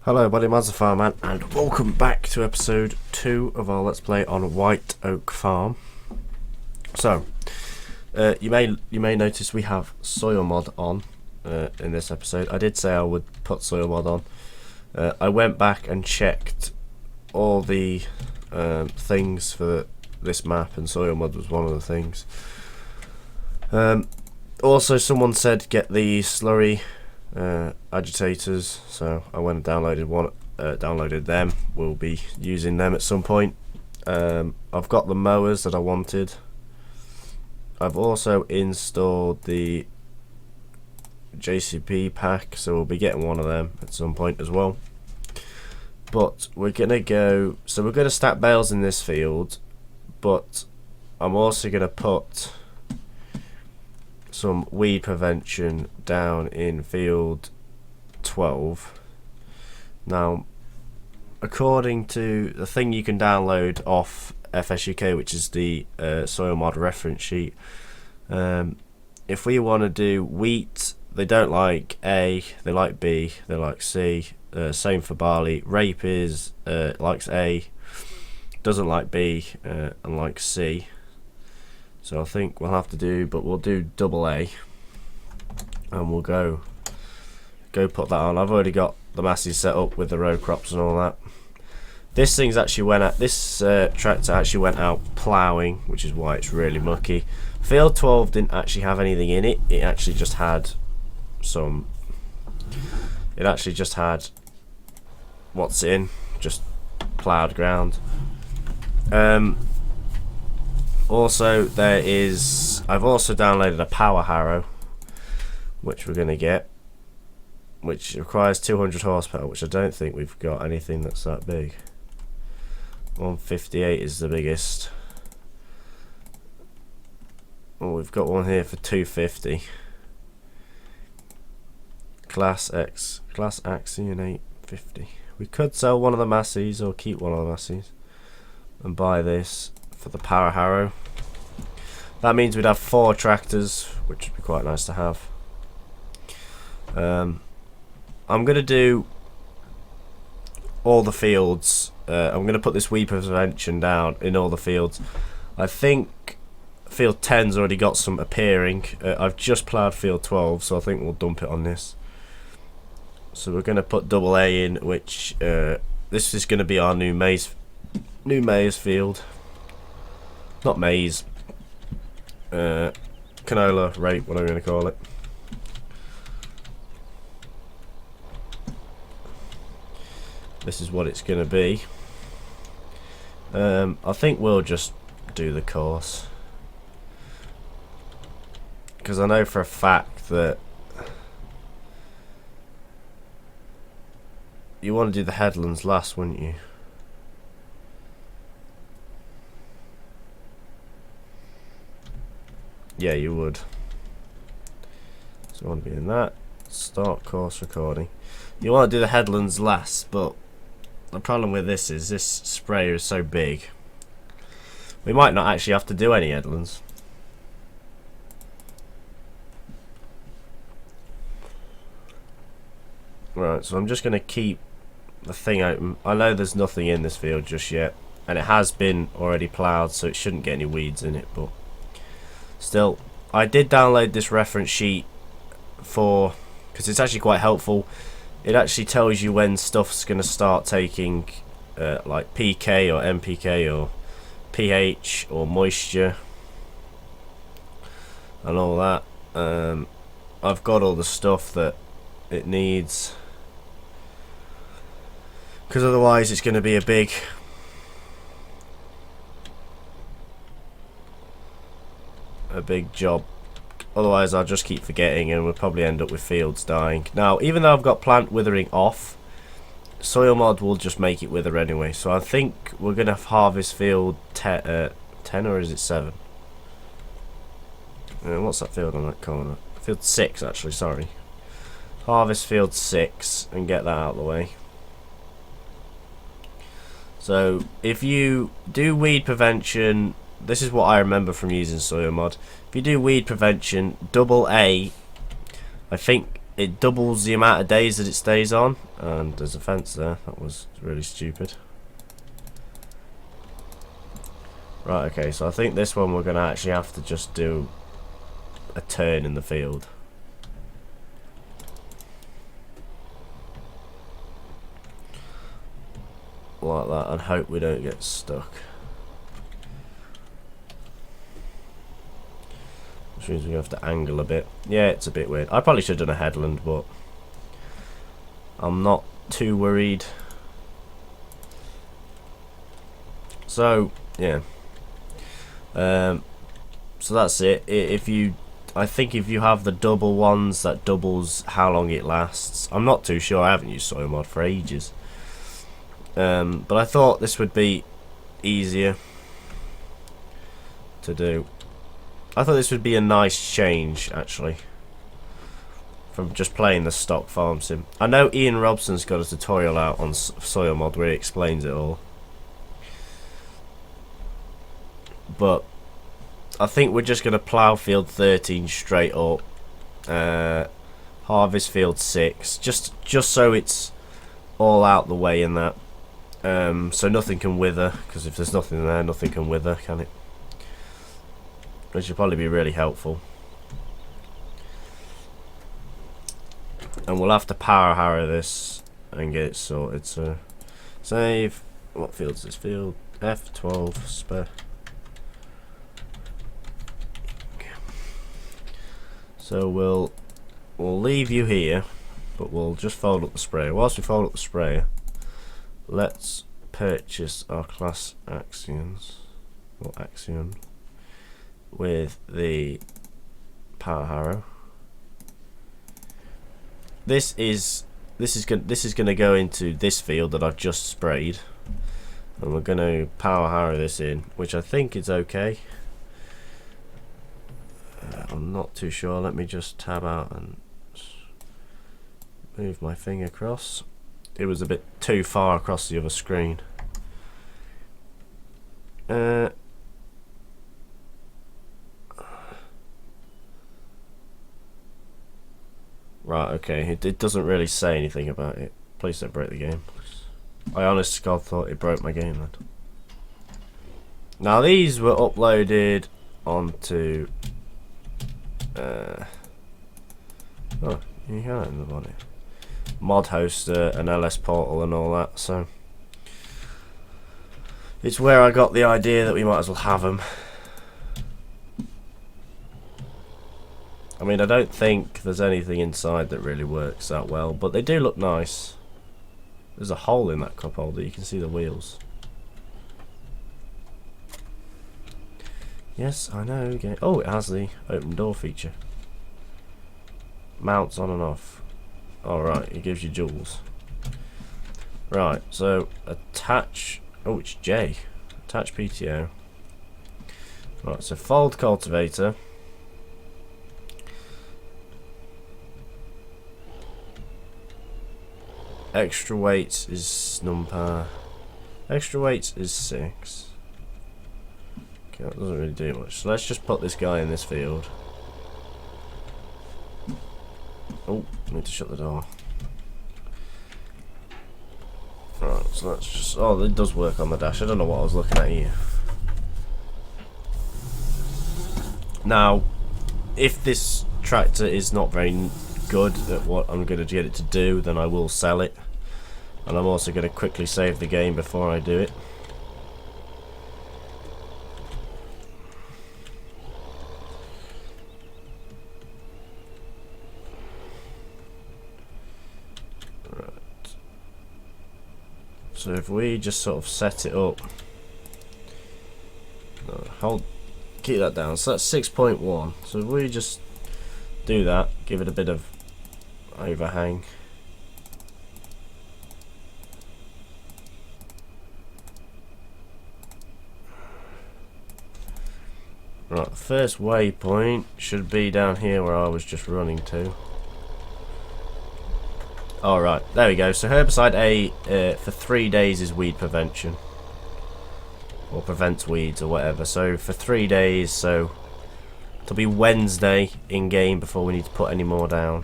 Hello buddy, Mazza Farman, and welcome back to episode 2 of our Let's Play on White Oak Farm. So, you may notice we have soil mod on in this episode. I did say I would put soil mod on. I went back and checked all the things for this map, and soil mod was one of the things. Also, someone said get the slurry agitators, so I went and downloaded them. We'll be using them at some point. I've got the mowers that I wanted. I've also installed the JCP pack, so we'll be getting one of them at some point as well. But we're gonna go, so we're gonna stack bales in this field, but I'm also gonna put some weed prevention down in field 12. Now, according to the thing you can download off FSUK, which is the soil mod reference sheet, if we want to do wheat, they don't like A, they like B, they like C. Same for barley. Rape is likes A, doesn't like B, and likes C. So I think we'll have to do, but we'll do double A, and we'll go put that on. I've already got the masses set up with the row crops and all that. This thing's actually went out. This tractor actually went out ploughing, which is why it's really mucky. Field 12 didn't actually have anything in it. It actually just had some. It actually just had what's in, just ploughed ground. Also, I've also downloaded a power harrow, which we're going to get, which requires 200 horsepower, which I don't think we've got anything that's that big. 158 is the biggest. Oh, we've got one here for 250. Class Axion 850. We could sell one of the masses or keep one of the masses and buy this for the power harrow. That means we'd have 4 tractors, which would be quite nice to have. I'm gonna do all the fields. I'm gonna put this weed prevention down in all the fields. I think field 10's already got some appearing. I've just ploughed field 12, so I think we'll dump it on this. So we're gonna put double A in, which this is gonna be our new maize field. Not maize, canola, rape, what I'm going to call it. This is what it's going to be. I think we'll just do the course, because I know for a fact that you want to do the headlands last, wouldn't you? Yeah, you would. So I want to be in that. Start course recording. You want to do the headlands last, but the problem with this is this sprayer is so big. We might not actually have to do any headlands. Right, so I'm just going to keep the thing open. I know there's nothing in this field just yet, and it has been already ploughed, so it shouldn't get any weeds in it, but still, I did download this reference sheet because it's actually quite helpful. It actually tells you when stuff's going to start taking like PK or MPK or pH or moisture and all that. I've got all the stuff that it needs, because otherwise it's going to be a big job. Otherwise I'll just keep forgetting and we'll probably end up with fields dying. Now, even though I've got plant withering off, soil mod will just make it wither anyway. So I think we're going to harvest field 10, or is it 7? What's that field on that corner? Field 6 actually, sorry. Harvest field 6 and get that out of the way. So if you do weed prevention, this is what I remember from using soil mod. If you do weed prevention, double A, I think it doubles the amount of days that it stays on. And there's a fence there. That was really stupid. Right, okay, so I think this one we're going to actually have to just do a turn in the field. Like that, and hope we don't get stuck. Which means we have to angle a bit. Yeah, it's a bit weird. I probably should have done a headland, but I'm not too worried. So, yeah. So that's it. I think if you have the double ones, that doubles how long it lasts. I'm not too sure. I haven't used soil mod for ages. But I thought this would be easier to do. I thought this would be a nice change, actually, from just playing the stock farm sim. I know Ian Robson's got a tutorial out on soil mod where he explains it all, but I think we're just going to plough field 13 straight up, harvest field 6, just so it's all out the way in that, so nothing can wither, because if there's nothing there, nothing can wither, can it? Which would probably be really helpful. And we'll have to power harrow this and get it sorted. So save. What field is this field? F12 spare. Okay. So we'll leave you here, but we'll just fold up the sprayer. Whilst we fold up the sprayer, let's purchase our class axioms or axion with the power harrow. This is going to go into this field that I've just sprayed, and we're going to power harrow this in, which I think is okay. I'm not too sure. Let me just tab out and move my thing across. It was a bit too far across the other screen. Right, okay, it doesn't really say anything about it. Please don't break the game. I honest to God thought it broke my game then. Now these were uploaded onto oh, you can end on it. Mod hoster and LS portal and all that, so it's where I got the idea that we might as well have them. I mean, I don't think there's anything inside that really works that well, but they do look nice. There's a hole in that cup holder, you can see the wheels. Yes, I know. Okay. Oh, it has the open door feature. Mounts on and off. Alright, it gives you jewels. Right, so attach. Oh, it's J. Attach PTO. Right, so fold cultivator. Extra weights is number. Extra weights is 6. Okay, that doesn't really do much. So let's just put this guy in this field. Oh, I need to shut the door. Right, so let's just. Oh, it does work on the dash. I don't know what I was looking at here. Now, if this tractor is not very good at what I'm going to get it to do, then I will sell it. And I'm also going to quickly save the game before I do it. Right. So if we just sort of set it up. No, keep that down. So that's 6.1. So if we just do that, give it a bit of overhang. Right, the first waypoint should be down here where I was just running to. Alright, there we go. So herbicide A for 3 days is weed prevention. Or prevents weeds or whatever. So for 3 days, so it'll be Wednesday in game before we need to put any more down.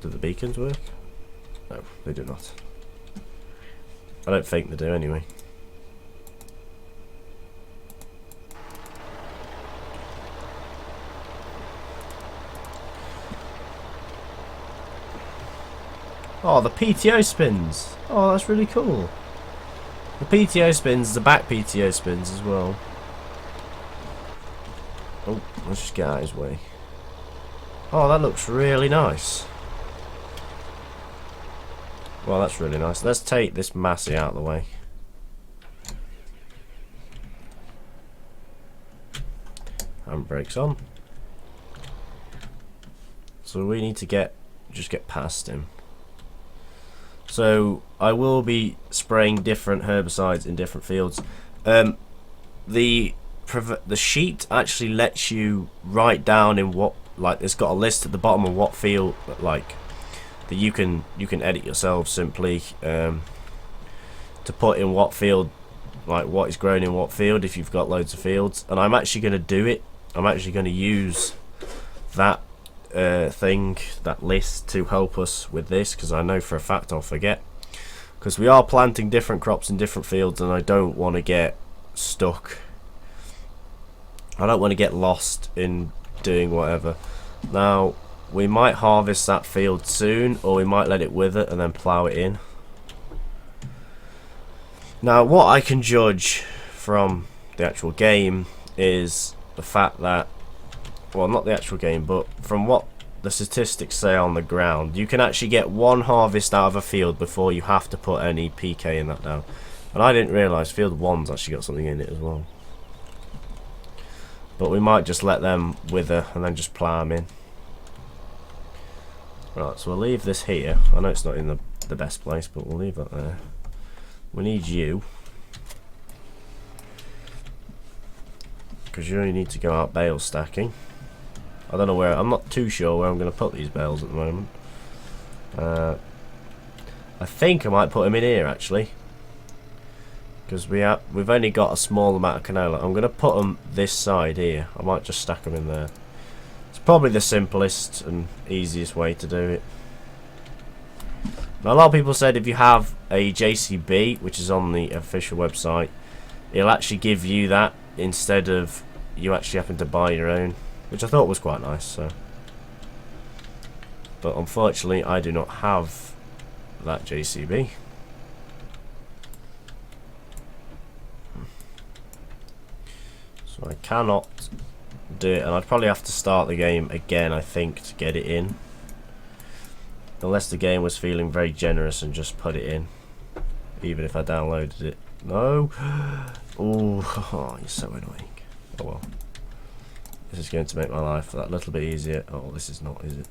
Do the beacons work? No, they do not. I don't think they do anyway. Oh, the PTO spins. Oh, that's really cool. The PTO spins, the back PTO spins as well. Oh, let's just get out of his way. Oh, that looks really nice. Well, that's really nice. Let's take this Massey out of the way. Handbrakes on. So we need to just get past him. So I will be spraying different herbicides in different fields. The sheet actually lets you write down in what, like, it's got a list at the bottom of what field, like, that you can edit yourself simply to put in what field, like what is grown in what field if you've got loads of fields. And I'm actually going to do it. I'm actually going to use that that list to help us with this, because I know for a fact I'll forget, because we are planting different crops in different fields and I don't want to get stuck. I don't want to get lost in doing whatever. Now we might harvest that field soon, or we might let it wither and then plough it in. Now what I can judge from the actual game is the fact that, well, not the actual game, but from what the statistics say on the ground, you can actually get one harvest out of a field before you have to put any PK in that down. And I didn't realise field 1's actually got something in it as well. But we might just let them wither and then just plough them in. Right, so we'll leave this here. I know it's not in the best place, but we'll leave that there. We need you, because you only need to go out bale stacking. I don't know where, I'm not too sure where I'm going to put these bales at the moment. I think I might put them in here actually, because we've only got a small amount of canola. I'm going to put them this side here. I might just stack them in there. It's probably the simplest and easiest way to do it. Now, a lot of people said if you have a JCB, which is on the official website, it'll actually give you that instead of you actually having to buy your own, which I thought was quite nice. So, but unfortunately I do not have that JCB. So I cannot do it, and I'd probably have to start the game again, I think, to get it in, unless the game was feeling very generous and just put it in, even if I downloaded it. No. Ooh, oh, you're so annoying. Oh well. This is going to make my life that little bit easier. Oh, this is not, is it?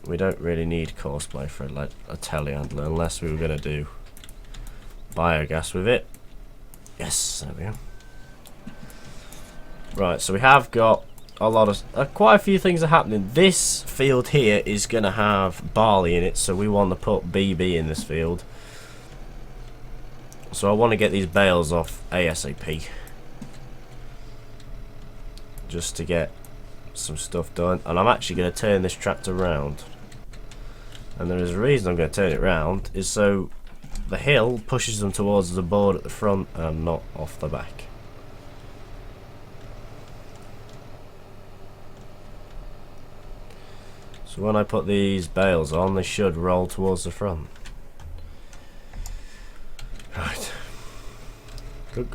We don't really need courseplay for a telehandler unless we were going to do biogas with it. Yes, there we go. Right, so we have got a lot of quite a few things are happening. This field here is going to have barley in it, so we want to put BB in this field. So I want to get these bales off ASAP, just to get some stuff done. And I'm actually going to turn this tractor around, and there is a reason I'm going to turn it round, is so the hill pushes them towards the board at the front and not off the back. So when I put these bales on, they should roll towards the front. Right. Good.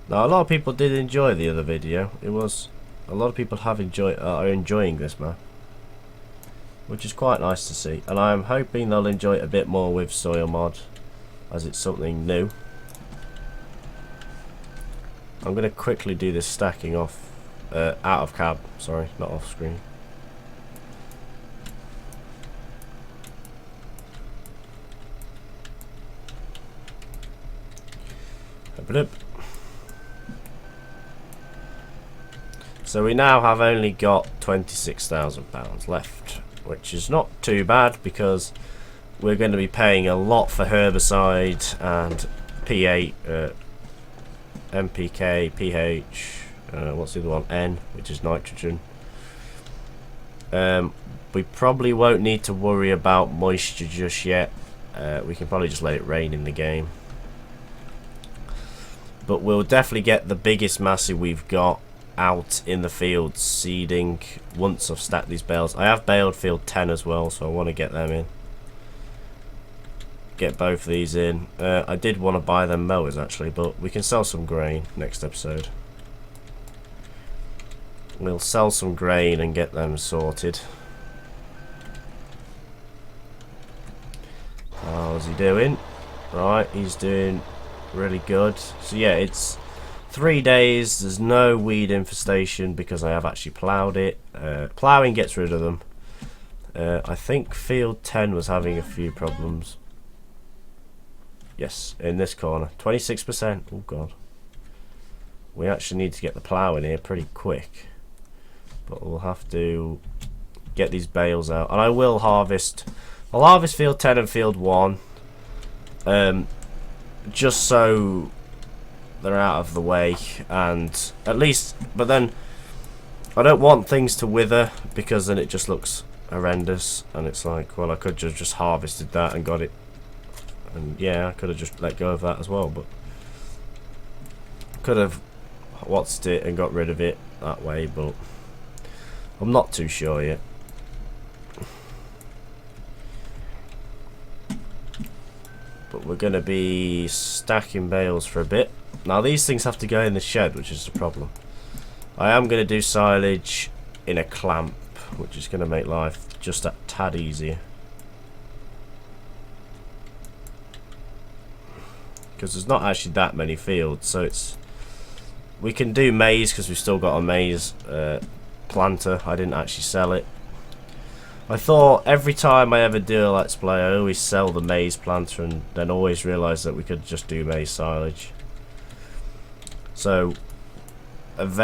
Now, a lot of people did enjoy the other video. It was, a lot of people have are enjoying this map, which is quite nice to see. And I'm hoping they'll enjoy it a bit more with soil mod, as it's something new. I'm going to quickly do this stacking off, out of cab, sorry, not off screen. So we now have only got £26,000 left, which is not too bad, because we're going to be paying a lot for herbicide and P8 NPK, pH, what's the other one? N, which is nitrogen. We probably won't need to worry about moisture just yet. We can probably just let it rain in the game. But we'll definitely get the biggest massey we've got out in the field seeding once I've stacked these bales. I have baled field 10 as well, so I want to get them in. Get both of these in. I did want to buy them mowers actually, but we can sell some grain next episode. We'll sell some grain and get them sorted. How's he doing? Right, he's doing really good. So yeah, it's 3 days. There's no weed infestation because I have actually ploughed it. Ploughing gets rid of them. I think field 10 was having a few problems. Yes, in this corner. 26%. Oh god. We actually need to get the plough in here pretty quick. But we'll have to get these bales out. And I will harvest. I'll harvest field 10 and field 1. Just so they're out of the way. And at least, but then I don't want things to wither because then it just looks horrendous. And it's like, well, I could have just harvested that and got it. And yeah, I could have just let go of that as well. But could have watched it and got rid of it that way. But I'm not too sure yet. But we're going to be stacking bales for a bit. Now these things have to go in the shed, which is the problem. I am going to do silage in a clamp, which is going to make life just a tad easier. Because there's not actually that many fields, so it's... We can do maize because we've still got a maize planter. I didn't actually sell it. I thought every time I ever do a Let's Play, I always sell the maize planter and then always realise that we could just do maize silage. So, I'm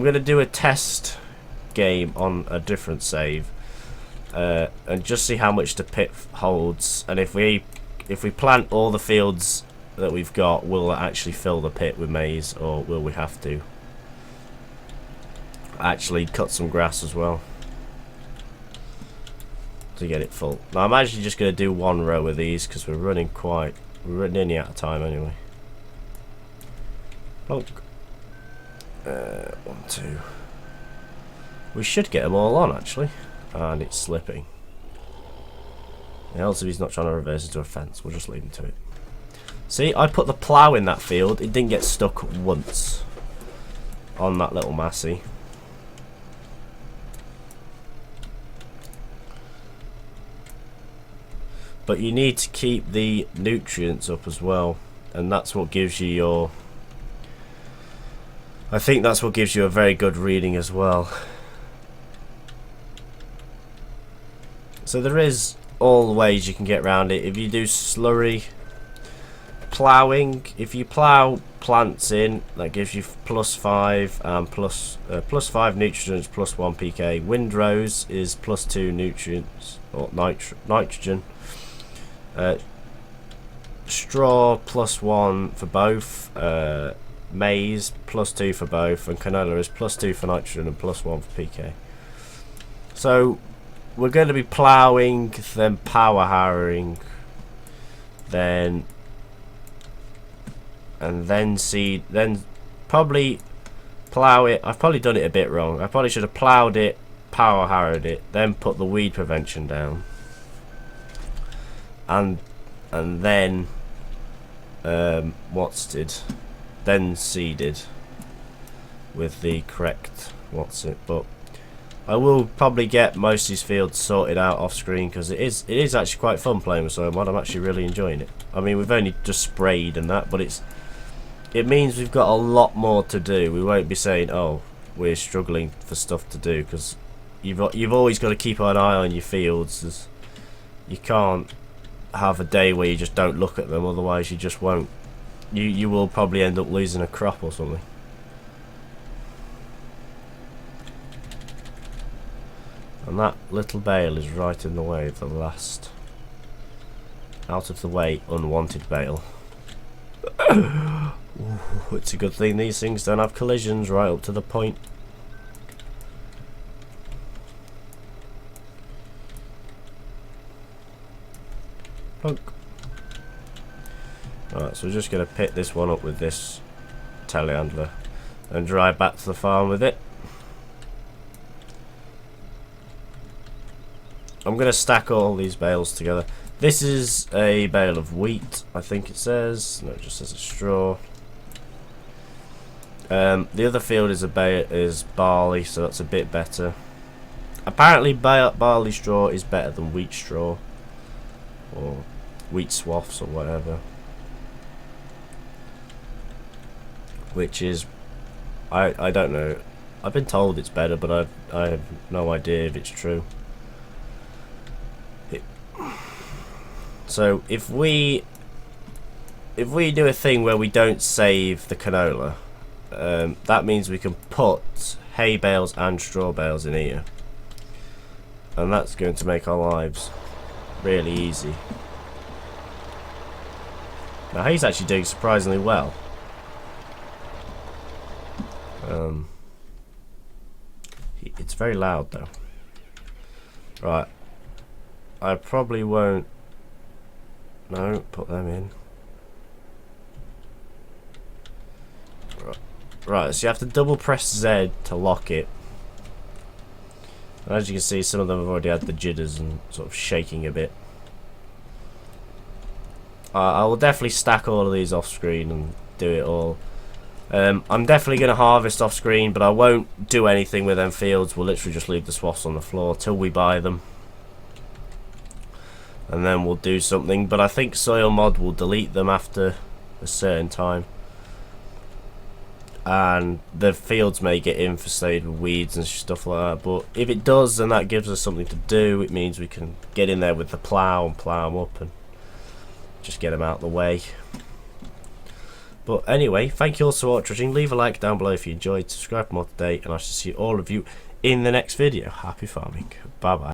going to do a test game on a different save. And just see how much the pit holds. And if we plant all the fields that we've got, will it actually fill the pit with maize, or will we have to actually cut some grass as well to get it full? Now I'm actually just going to do one row of these because we're running nearly out of time anyway. Plonk. 1, 2. We should get them all on actually, and it's slipping. Else if he's not trying to reverse into a fence, we'll just leave him to it. See, I put the plough in that field. It didn't get stuck once on that little massey. But you need to keep the nutrients up as well, and that's what gives you your... I think that's what gives you a very good reading as well. So there is all ways you can get around it. If you do slurry ploughing, if you plough plants in, that gives you +5 and plus 5 nutrients, +1 pk. Windrows is +2 nutrients or nitrogen. Straw +1 for both. Maize +2 for both, and canola is +2 for nitrogen and +1 for pk. So we're going to be ploughing, then power harrowing, then seed, then probably plough it. I've probably done it a bit wrong. I probably should have ploughed it, power harrowed it, then put the weed prevention down, and then then seeded with the correct but I will probably get most of these fields sorted out off screen because it is actually quite fun playing with solar mod. I'm actually really enjoying it. I mean, we've only just sprayed and that, but it means we've got a lot more to do. We won't be saying, oh, we're struggling for stuff to do, because you've always got to keep an eye on your fields. You can't have a day where you just don't look at them, otherwise you just won't. You will probably end up losing a crop or something. And that little bale is right in the way of the last out of the way unwanted bale. Ooh, it's a good thing these things don't have collisions right up to the point. Plunk. Alright, so we're just going to pick this one up with this telehandler and drive back to the farm with it. I'm going to stack all these bales together. This is a bale of wheat, I think it says. No, it just says a straw. The other field is barley, so that's a bit better. Apparently barley straw is better than wheat straw, or wheat swaths, or whatever. Which is, I don't know. I've been told it's better, but I have no idea if it's true. So if we do a thing where we don't save the canola, that means we can put hay bales and straw bales in here, and that's going to make our lives really easy. Now hay's actually doing surprisingly well. It's very loud though. Right, I probably won't. No, put them in. Right, so you have to double press Z to lock it. And as you can see, some of them have already had the jitters and sort of shaking a bit. I will definitely stack all of these off screen and do it all. I'm definitely going to harvest off screen, but I won't do anything with them fields. We'll literally just leave the swaths on the floor till we buy them. And then we'll do something, but I think Soil Mod will delete them after a certain time. And the fields may get infested with weeds and stuff like that, but if it does, then that gives us something to do. It means we can get in there with the plough and plough them up and just get them out of the way. But anyway, thank you all so much for watching. Leave a like down below if you enjoyed, subscribe for more today, and I shall see all of you in the next video. Happy farming. Bye bye.